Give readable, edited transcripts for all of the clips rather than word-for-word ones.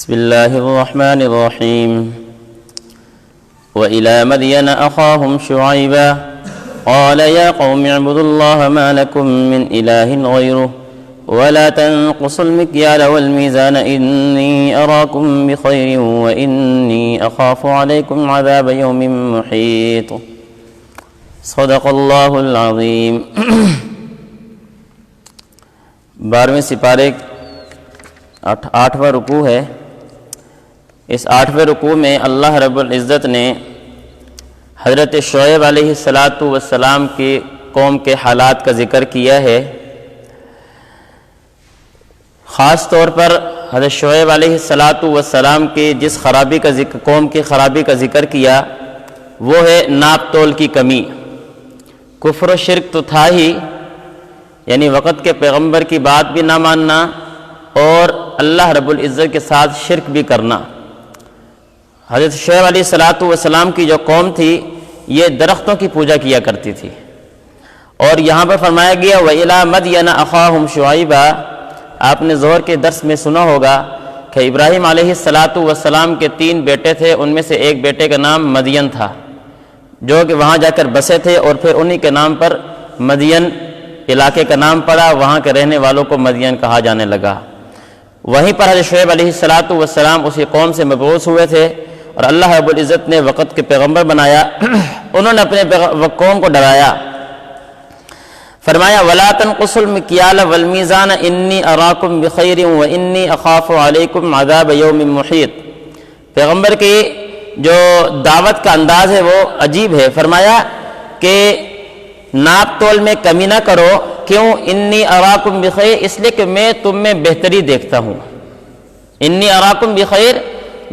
بسم الله الرحمن الرحيم وإلى مدين أخاهم شعيبا قال يا قوم اعبدوا الله ما لكم من إله غيره ولا تنقصوا المكيال والميزان إني أراكم بخير وإني أخاف عليكم عذاب يوم محيط صدق اللہ العظیم۔ 12ویں سپارے 8واں رکوع ہے۔ اس 8ویں رکوع میں اللہ رب العزت نے حضرت شعیب علیہ السلام کی قوم کے حالات کا ذکر کیا ہے۔ خاص طور پر حضرت شعیب علیہ السلام کی جس خرابی کا ذکر قوم کی خرابی کا ذکر کیا وہ ہے ناپ تول کی کمی۔ کفر و شرک تو تھا ہی، یعنی وقت کے پیغمبر کی بات بھی نہ ماننا اور اللہ رب العزت کے ساتھ شرک بھی کرنا۔ حضرت شعیب علیہ السلام کی جو قوم تھی یہ درختوں کی پوجا کیا کرتی تھی، اور یہاں پر فرمایا گیا وَإِلَىٰ مَدْيَنَ أَخَاهُمْ شُعَيْبًا۔ آپ نے ظہر کے درس میں سنا ہوگا کہ ابراہیم علیہ السلام کے 3 بیٹے تھے، ان میں سے ایک بیٹے کا نام مدین تھا جو کہ وہاں جا کر بسے تھے، اور پھر انہی کے نام پر مدین علاقے کا نام پڑا، وہاں کے رہنے والوں کو مدین کہا جانے لگا۔ وہیں پر حضرت شعیب علیہ السلام اسی قوم سے مبعوث ہوئے تھے، اور اللہ رب العزت نے وقت کے پیغمبر بنایا۔ انہوں نے اپنے قوم کو ڈرایا، فرمایا وَلَا تَنْقُصُوا الْمِكْيَالَ وَالْمِيزَانَ إِنِّي أَرَاكُمْ بِخَيْرٍ وَإِنِّي أَخَافُ عَلَيْكُمْ عَذَابَ يَوْمٍ مُحِيطٍ۔ پیغمبر کی جو دعوت کا انداز ہے وہ عجیب ہے۔ فرمایا کہ ناپ تول میں کمی نہ کرو، کیوں؟ انی اراکم بخیر، اس لیے کہ میں تم میں بہتری دیکھتا ہوں۔ انی اراکم بخیر،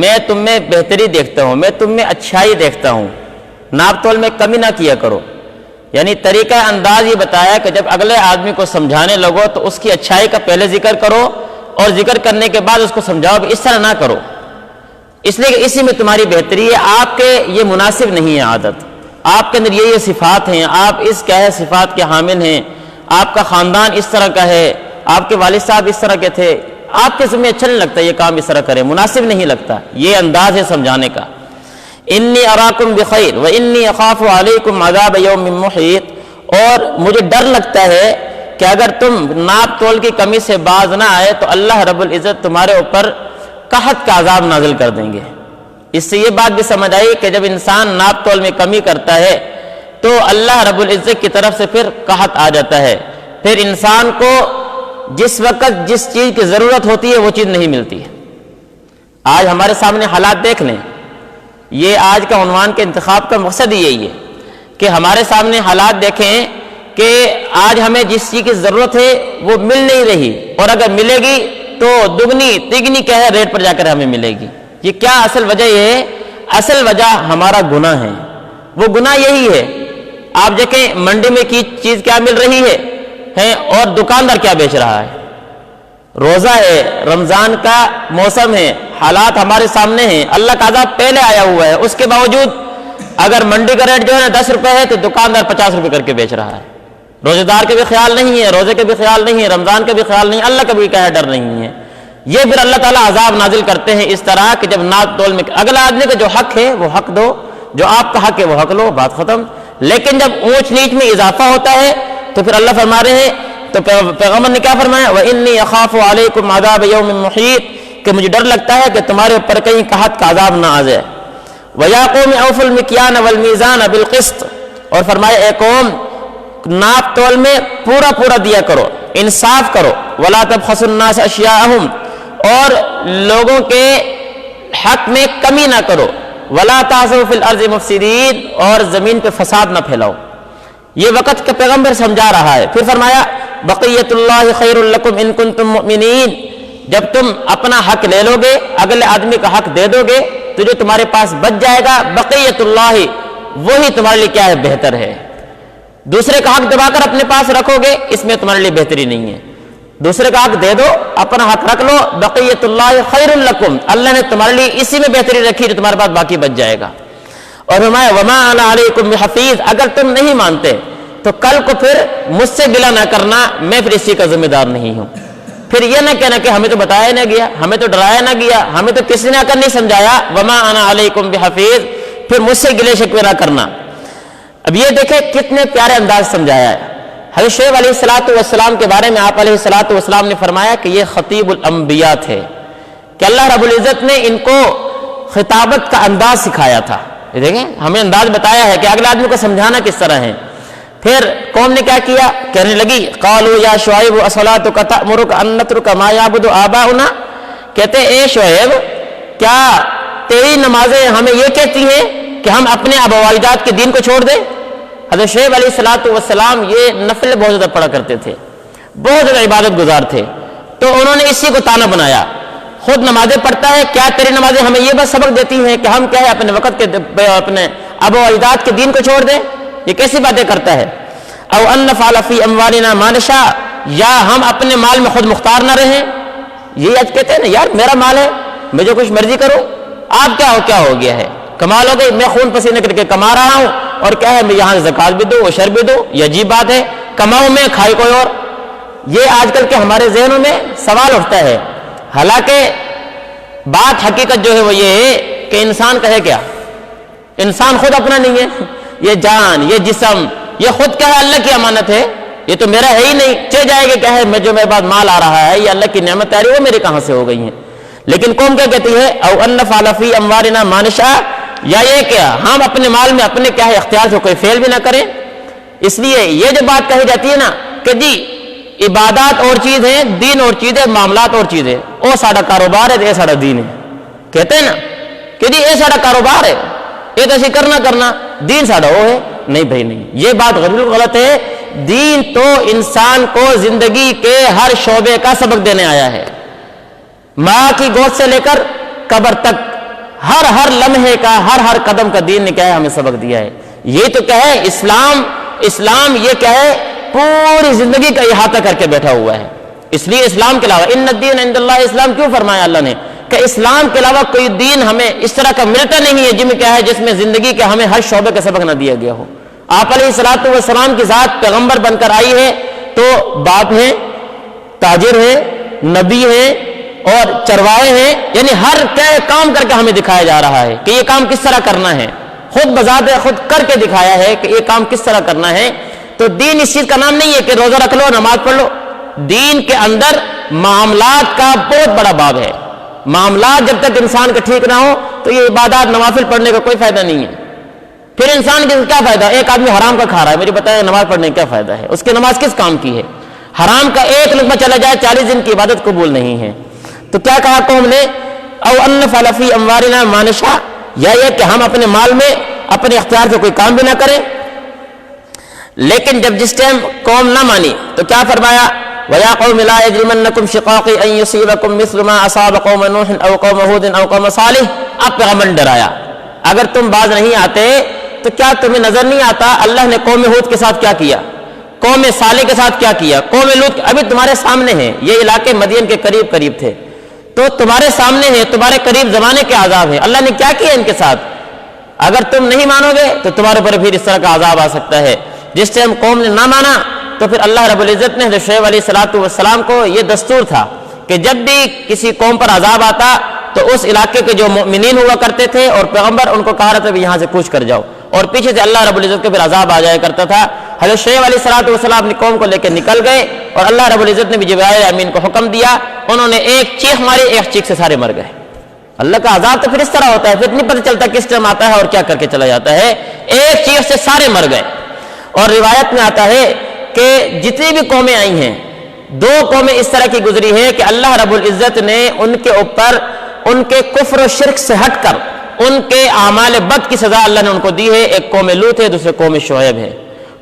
میں تم میں بہتری دیکھتا ہوں، میں تم میں اچھائی دیکھتا ہوں۔ ناپ تول میں کمی نہ کیا کرو، یعنی طریقہ انداز یہ بتایا کہ جب اگلے آدمی کو سمجھانے لگو تو اس کی اچھائی کا پہلے ذکر کرو، اور ذکر کرنے کے بعد اس کو سمجھاؤ کہ اس طرح نہ کرو، اس لیے کہ اسی میں تمہاری بہتری ہے۔ آپ کے یہ مناسب نہیں ہے عادت، آپ کے اندر یہ صفات ہیں، آپ اس کیا ہے صفات کے حامل ہیں، آپ کا خاندان اس طرح کا ہے، آپ کے والد صاحب اس طرح کے تھے، آپ کے سمجھ اچھا نہیں لگتا یہ کام اس طرح کرے، مناسب نہیں لگتا، یہ انداز ہے سمجھانے کا۔ انی اراکم بخیر وانی اخاف علیکم عذاب یوم محیط، اور مجھے ڈر لگتا ہے کہ اگر تم ناپ تول کی کمی سے باز نہ آئے تو اللہ رب العزت تمہارے اوپر قحط کا عذاب نازل کر دیں گے۔ اس سے یہ بات بھی سمجھ آئی کہ جب انسان ناپ تول میں کمی کرتا ہے تو اللہ رب العزت کی طرف سے پھر قحط آ جاتا ہے، پھر انسان کو جس وقت جس چیز کی ضرورت ہوتی ہے وہ چیز نہیں ملتی ہے۔ آج ہمارے سامنے حالات دیکھ لیں، یہ آج کا عنوان کے انتخاب کا مقصد ہی یہی ہے کہ ہمارے سامنے حالات دیکھیں کہ آج ہمیں جس چیز کی ضرورت ہے وہ مل نہیں رہی، اور اگر ملے گی تو دگنی تگنی کیا ہے ریٹ پر جا کر ہمیں ملے گی۔ یہ کیا اصل وجہ یہ ہے؟ اصل وجہ ہمارا گناہ ہے۔ وہ گناہ یہی ہے، آپ دیکھیں منڈی میں کی چیز کیا مل رہی ہے اور دکاندار کیا بیچ رہا ہے۔ روزہ ہے، رمضان کا موسم ہے، حالات ہمارے سامنے ہیں، اللہ کا عذاب پہلے آیا ہوا ہے، اس کے باوجود اگر منڈی کا ریٹ جو ہے 10 روپے ہے تو دکاندار 50 روپے کر کے بیچ رہا ہے۔ روزے دار کے بھی خیال نہیں ہے، روزے کے بھی خیال نہیں ہے، رمضان کے بھی خیال نہیں ہے، اللہ کا بھی کیا ہے ڈر نہیں ہے۔ یہ پھر اللہ تعالیٰ عذاب نازل کرتے ہیں اس طرح کہ جب ناپ تول میں اگلا آدمی کا جو حق ہے وہ حق دو، جو آپ کا حق ہے وہ حق لو، بات ختم۔ لیکن جب اونچ نیچ میں اضافہ ہوتا ہے تو پھر اللہ فرما رہے ہیں، تو پیغمبر نے کیا فرمایا وَإِنِّي أَخَافُ عَلَيْكُمْ عَذَابَ يَوْمٍ مُحِيطٍ، کہ مجھے ڈر لگتا ہے کہ تمہارے اوپر کہیں قحط کا عذاب نہ آ جائے۔ وَيَا قَوْمِ أَوْفُوا الْمِكْيَالَ وَالْمِيزَانَ بِالْقِسْطِ، اور فرمایا اے قوم ناپ تول میں پورا دیا کرو، انصاف کرو۔ وَلَا تَبْخَسُوا النَّاسَ أَشْيَاءَهُمْ، اور لوگوں کے حق میں کمی نہ کرو۔ وَلَا تَعْثَوْا فِي الْأَرْضِ مُفْسِدِينَ، اور زمین پہ فساد نہ پھیلاؤ۔ یہ وقت کا پیغمبر سمجھا رہا ہے۔ پھر فرمایا بقیت اللہ خیر لکم ان کنتم مؤمنین، جب تم اپنا حق لے لو گے، اگلے آدمی کا حق دے دو گے تو جو تمہارے پاس بچ جائے گا بقیت اللہ وہی تمہارے لیے کیا ہے بہتر ہے۔ دوسرے کا حق دبا کر اپنے پاس رکھو گے، اس میں تمہارے لیے بہتری نہیں ہے۔ دوسرے کا حق دے دو، اپنا حق رکھ لو، بقیت اللہ خیر لکم، اللہ نے تمہارے لیے اسی میں بہتری رکھی جو تمہارے پاس باقی بچ جائے گا۔ اور فرمایا وما انا علیکم بحفیظ، اگر تم نہیں مانتے تو کل کو پھر مجھ سے گلہ نہ کرنا، میں پھر اسی کا ذمہ دار نہیں ہوں۔ پھر یہ نہ کہنا کہ ہمیں تو بتایا نہ گیا، ہمیں تو ڈرایا نہ گیا، ہمیں تو کسی نے آ کر نہیں سمجھایا، وما انا علیکم بحفیظ، پھر مجھ سے گلے شکوے نہ کرنا۔ اب یہ دیکھیں کتنے پیارے انداز سمجھایا ہے۔ حضرت شعیب علیہ السلام کے بارے میں آپ علیہ السلام نے فرمایا کہ یہ خطیب الانبیاء تھے، کہ اللہ رب العزت نے ان کو خطابت کا انداز سکھایا تھا۔ یہ دیکھیں ہمیں انداز بتایا ہے کہ اگلے آدمی کو سمجھانا کس طرح ہے۔ پھر قوم نے کیا کیا، کہنے لگی قالوا یا شعیب اصلاتک تأمرک ان نترک ما یعبد آباؤنا، کہتے اے شعیب کیا تیری نمازیں ہمیں یہ کہتی ہیں کہ ہم اپنے آبا و اجداد کے دین کو چھوڑ دیں؟ حضرت شعیب علیہ السلام یہ نفل بہت زیادہ پڑھا کرتے تھے، بہت زیادہ عبادت گزار تھے، تو انہوں نے اسی کو تانا بنایا۔ خود نمازیں پڑھتا ہے، کیا تیری نمازیں ہمیں یہ بس سبق دیتی ہیں کہ ہم کیا ہے اپنے وقت کے اپنے آبا و اجداد کے دین کو چھوڑ دیں؟ یہ کیسی باتیں کرتا ہے۔ او ان نفعل فی اموالنا ما نشاء، یا ہم اپنے مال میں خود مختار نہ رہیں۔ یہ آج کہتے ہیں نا یار میرا مال ہے، میں جو کچھ مرضی کروں، آپ کیا ہو گیا ہے، کمال ہو گئی، میں خون پسینے کر کے کما رہا ہوں، اور کیا ہے میں یہاں زکات بھی دوں عشر بھی دوں، یہ عجیب بات ہے، کماؤں میں کھائے کوئی اور۔ یہ آج کل کے ہمارے ذہنوں میں سوال اٹھتا ہے، حالانکہ بات حقیقت جو ہے وہ یہ ہے کہ انسان کہے کیا، انسان خود اپنا نہیں ہے، یہ جان یہ جسم یہ خود کیا ہے اللہ کی امانت ہے، یہ تو میرا ہے ہی نہیں، چل جائے گا کیا ہے میں جو میرے بعد مال آ رہا ہے یہ اللہ کی نعمت آ رہی ہے، وہ میرے کہاں سے ہو گئی ہیں۔ لیکن قوم کیا کہتی ہے او ان نفعل فی اموالنا ما نشاء، یا یہ کیا ہم اپنے مال میں اپنے کیا ہے اختیار سے کوئی فعل بھی نہ کریں۔ اس لیے یہ جو بات کہی جاتی ہے نا کہ جی عبادات اور چیز ہے، دین اور چیز ہے، معاملات اور چیز ہے، وہ ساڑا کاروبار ہے یہ ساڑا دین ہے، کہتے ہیں نا کہ جی یہ ساڑا کاروبار ہے، یہ تو ایسے کرنا دین ساڑا وہ ہے، نہیں بھائی نہیں، یہ بات غلط ہے۔ دین تو انسان کو زندگی کے ہر شعبے کا سبق دینے آیا ہے، ماں کی گود سے لے کر قبر تک ہر لمحے کا ہر قدم کا دین نے کیا ہے ہمیں سبق دیا ہے۔ یہ تو کیا ہے اسلام یہ کیا ہے پوری زندگی کا احاطہ کر کے بیٹھا ہوا ہے۔ اس لیے اسلام کے علاوہ ان الدین عند اللہ اسلام کیوں فرمایا اللہ نے کہ اسلام کے علاوہ کوئی دین ہمیں اس طرح کا ملتا نہیں ہے جس میں زندگی کے ہمیں ہر شعبے کا سبق نہ دیا گیا ہو۔ آپ علیہ السلام کی ذات پیغمبر بن کر آئی ہے تو باپ ہیں، تاجر ہیں، نبی ہیں اور چرواہے ہیں، یعنی ہر کام کر کے ہمیں دکھایا جا رہا ہے کہ یہ کام کس طرح کرنا ہے، خود بذات خود کر کے دکھایا ہے کہ یہ کام کس طرح کرنا ہے۔ تو دین اس چیز کا نام نہیں ہے کہ روزہ رکھ لو نماز پڑھ لو، دین کے اندر معاملات کا بہت بڑا باب ہے۔ معاملات جب تک انسان کا ٹھیک نہ ہو تو یہ عبادات نوافل پڑھنے کا کوئی فائدہ نہیں ہے۔ پھر انسان کے کیا فائدہ، ایک آدمی حرام کا کھا رہا ہے، مجھے بتائیں نماز پڑھنے کا کیا فائدہ ہے، اس کی نماز کس کام کی ہے؟ حرام کا ایک لقمہ چلا جائے 40 دن کی عبادت قبول نہیں ہے۔ تو کیا کہا قوم نے او ان نفعل فی اموالنا ما نشاء، یا یہ کہ ہم اپنے مال میں اپنے اختیار سے کوئی کام بھی نہ کریں۔ لیکن جس ٹائم قوم نہ مانی تو کیا فرمایا وَيَا قَوْمِ لَا يَجْرِمَنَّكُمْ شِقَاقِي أَن يُصِيبَكُم مِّثْلُ مَا أَصَابَ قَوْمَ نُوحٍ أَوْ قَوْمَ هُودٍ أَوْ قَوْمَ صَالِحٍ۔ اب پیغمبر نے ڈرایا اگر تم باز نہیں آتے تو کیا تمہیں نظر نہیں آتا اللہ نے قوم ہود کے ساتھ کیا کیا، قوم صالح کے ساتھ کیا کیا، قوم لوط ابھی تمہارے سامنے ہیں، یہ علاقے مدین کے قریب تھے تو تمہارے سامنے ہے، تمہارے قریب زمانے کے عذاب ہے، اللہ نے کیا کیا ان کے ساتھ۔ اگر تم نہیں مانو گے تو تمہارے پر پھر اس طرح کا عذاب آ سکتا ہے۔ جس ٹائم قوم نے نہ مانا تو پھر اللہ رب العزت نے حضرت شعیب علیہ السلام کو یہ دستور تھا کہ جب بھی کسی قوم پر عذاب آتا تو اس علاقے کے جو مؤمنین ہوا کرتے تھے اور پیغمبر ان کو کہا رہا تھا یہاں سے کوچ کر جاؤ، اور پیچھے سے اللہ رب العزت کے پھر عذاب آ جایا کرتا تھا۔ حضرت شعیب علیہ السلام اپنی قوم کو لے کے نکل گئے اور اللہ رب العزت نے بھی جبرائیل امین کو حکم دیا، انہوں نے ایک چیخ ماری، ایک چیخ سے سارے مر گئے۔ اللہ کا عذاب تو پھر اس طرح ہوتا ہے، پھر نہیں پتہ چلتا کس ٹائم آتا ہے اور کیا کر کے چلا جاتا ہے، ایک چیخ سے سارے مر گئے۔ اور روایت میں آتا ہے کہ جتنی بھی قومیں آئی ہیں 2 قومیں اس طرح کی گزری ہے کہ اللہ رب العزت نے ان کے اوپر ان کے کفر و شرک سے ہٹ کر ان کے اعمال بد کی سزا اللہ نے ان کو دی ہے۔ ایک قوم لوط ہے، دوسرے قوم شعیب ہے۔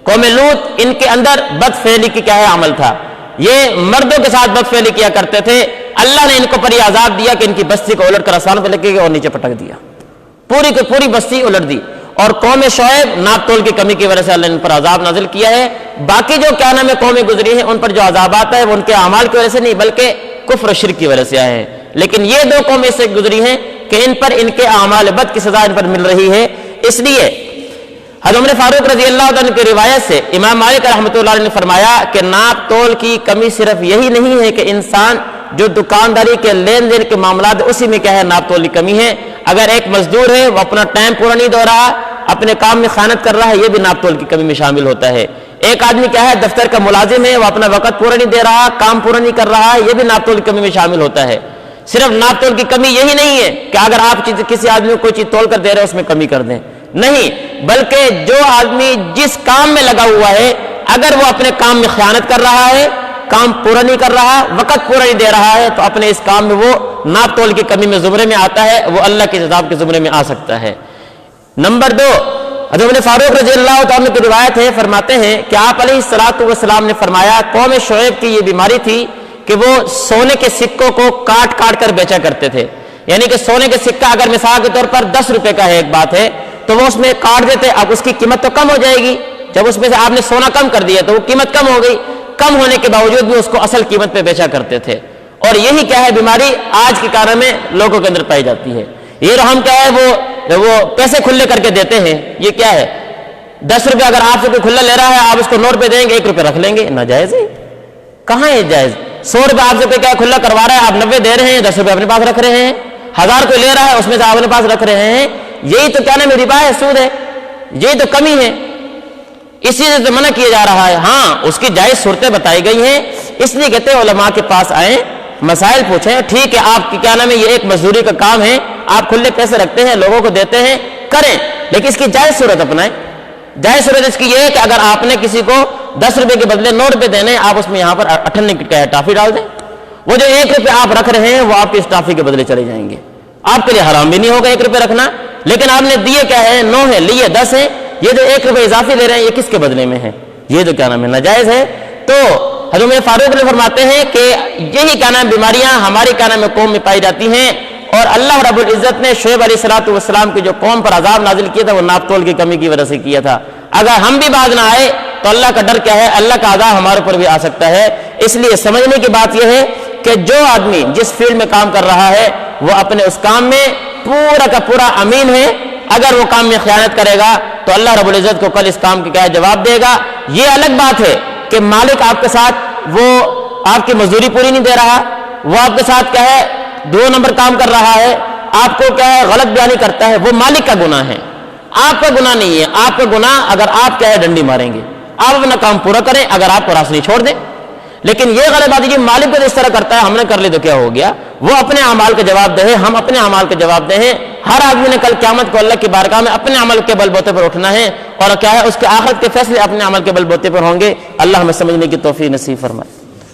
قوم لوط ان کے اندر بد فعلی کی کیا ہے عمل تھا، یہ مردوں کے ساتھ بد فعلی کیا کرتے تھے، اللہ نے ان کو پر یہ عذاب دیا کہ ان کی بستی کو الٹ کر آسمان پہ لگے اور نیچے پٹک دیا، پوری کی پوری بستی الٹ دی۔ اور قوم شعیب ناپ تول کی کمی کی وجہ سے اللہ نے ان پر عذاب نازل کیا ہے۔ باقی جو کیا نام ہے قومیں گزری ہیں ان پر جو عذاب آتا ہے وہ ان کے اعمال کی وجہ سے نہیں بلکہ کفر و شرک کی وجہ سے آئے ہیں، لیکن یہ 2 قومیں اس سے گزری ہیں کہ ان پر ان کے اعمال بد کی سزا ان پر مل رہی ہے۔ اس لیے حضرت عمر فاروق رضی اللہ عنہ کی روایت سے امام مالک رحمۃ اللہ علیہ نے فرمایا کہ ناپ تول کی کمی صرف یہی نہیں ہے کہ انسان جو دکانداری کے لین دین کے معاملات اسی میں کیا ہے ناپ تول کی کمی ہے. اگر ایک مزدور ہے وہ اپنا ٹائم پورا نہیں دو رہا, اپنے کام میں خیانت کر رہا ہے, یہ بھی ناپ تول کی کمی میں شامل ہوتا ہے. ایک آدمی کیا ہے دفتر کا ملازم ہے, وہ اپنا وقت پورا نہیں دے رہا, کام پورا نہیں کر رہا ہے, یہ بھی ناپ تول کی کمی میں شامل ہوتا ہے. صرف ناپ تول کی کمی یہی نہیں ہے کہ اگر آپ کسی آدمی کو کوئی چیز تول کر دے رہے ہیں اس میں کمی کر دیں, نہیں, بلکہ جو آدمی جس کام میں لگا ہوا ہے اگر وہ اپنے کام میں خیانت کر رہا ہے, کام پورا نہیں کر رہا, وقت پورا نہیں دے رہا ہے, تو اپنے اس کام میں وہ ناپ تول کی کمی میں زمرے میں آتا ہے, وہ اللہ کے عذاب کے زمرے میں آ سکتا ہے. نمبر 2, حضرت عمر فاروق رضی اللہ تعالیٰ کی روایت ہے, فرماتے ہیں کہ آپ علیہ الصلوۃ والسلام نے فرمایا قوم شعیب کی یہ بیماری تھی کہ وہ سونے کے سکوں کو کاٹ کاٹ کر بیچا کرتے تھے. یعنی کہ سونے کے سکہ اگر مثال کے طور پر 10 روپے کا ہے ایک بات ہے, تو وہ اس میں کاٹ دیتے, اب اس کی قیمت تو کم ہو جائے گی, جب اس میں سے آپ نے سونا کم کر دیا تو وہ قیمت کم ہو گئی, کم ہونے کے باوجود بھی اس کو اصل قیمت پہ بیچا کرتے تھے. اور یہی کیا ہے بیماری آج کے کارن میں لوگوں کے اندر پائی جاتی ہے. یہ رحم کیا ہے وہ پیسے کھلے کر کے دیتے ہیں, یہ کیا ہے 10 روپے اگر آپ سے کوئی کھلا لے رہا ہے آپ اس کو 9 روپے دیں گے, 1 روپے رکھ لیں گے, ناجائز ہے, کہاں ہے جائز. 100 روپے آپ سے کوئی کیا کھلا کروا رہا ہے, آپ 90 دے رہے ہیں, 10 روپے اپنے پاس رکھ رہے ہیں. 1000 کوئی لے رہا ہے اس میں سے آپ اپنے پاس رکھ رہے ہیں, یہی تو کیا نام ہے ربا ہے, سود ہے, یہی تو کمی ہے, اسی سے تو منع کیا جا رہا ہے. ہاں اس کی جائز صورتیں بتائی گئی ہیں, اس لیے کہتے ہیں علماء کے پاس آئیں, مسائل پوچھیں. ٹھیک ہے آپ کی کیا نام ہے یہ ایک مزدوری کا کام ہے, آپ کھلے پیسے رکھتے ہیں, لوگوں کو دیتے ہیں, کریں, لیکن اس کی جائز صورت اپنائیں. جائز صورت اس کی یہ ہے کہ اگر آپ نے کسی کو 10 روپے کے بدلے 9 روپے دینے, آپ اس میں یہاں پر 98 کی ٹافی ڈال دیں, وہ جو 1 روپے آپ رکھ رہے ہیں وہ آپ کی اس ٹافی کے بدلے چلے جائیں گے. آپ کے لیے حرام بھی نہیں ہوگا 1 روپے رکھنا, لیکن آپ نے دیے کیا ہے 9 ہے, لیے 10 ہے, یہ جو 1 روپے اضافی لے رہے ہیں یہ کس کے بدلے میں ہے, یہ جو کیا نام ہے ناجائز ہے. تو حضرت فاروق نے فرماتے ہیں کہ یہی کیا نام بیماریاں ہماری کیا نام قوم میں پائی جاتی ہیں, اور اللہ رب العزت نے شعیب علیہ الصلوۃ والسلام کی جو قوم پر عذاب نازل کیا تھا وہ ناپ تول کی کمی کی وجہ سے کیا تھا. اگر ہم بھی باز نہ آئے تو اللہ کا ڈر کیا ہے, اللہ کا عذاب ہمارے اوپر بھی آ سکتا ہے. اس لیے سمجھنے کی بات یہ ہے کہ جو آدمی جس فیلڈ میں کام کر رہا ہے وہ اپنے اس کام میں پورا کا پورا امین ہے. اگر وہ کام میں خیانت کرے گا تو اللہ رب العزت کو کل اس کام کی کیا جواب دے گا. یہ الگ بات ہے کہ مالک آپ کے ساتھ وہ آپ کی مزدوری پوری نہیں دے رہا, وہ آپ کے ساتھ کیا ہے 2 نمبر کام کر رہا ہے, آپ کو کیا ہے غلط بیانی کرتا ہے, وہ مالک کا گناہ ہے, آپ کا گناہ نہیں ہے. آپ کا گناہ اگر آپ کیا ہے ڈنڈی ماریں گے, آپ اپنا کام پورا کریں, اگر آپ کو راس نہیں چھوڑ دیں. لیکن یہ غلط بات ہے کہ مالک کو اس طرح کرتا ہے, ہم نے کر لی تو کیا ہو گیا, وہ اپنے اعمال کا جواب دے, ہم اپنے اعمال کا جواب دیں. ہر آدمی نے کل قیامت کو اللہ کی بارگاہ میں اپنے عمل کے بل بوتے پر اٹھنا ہے, اور کیا ہے اس کے آخرت کے فیصلے اپنے عمل کے بل بوتے پر ہوں گے. اللہ ہمیں سمجھنے کی توفیق نصیب فرمائے.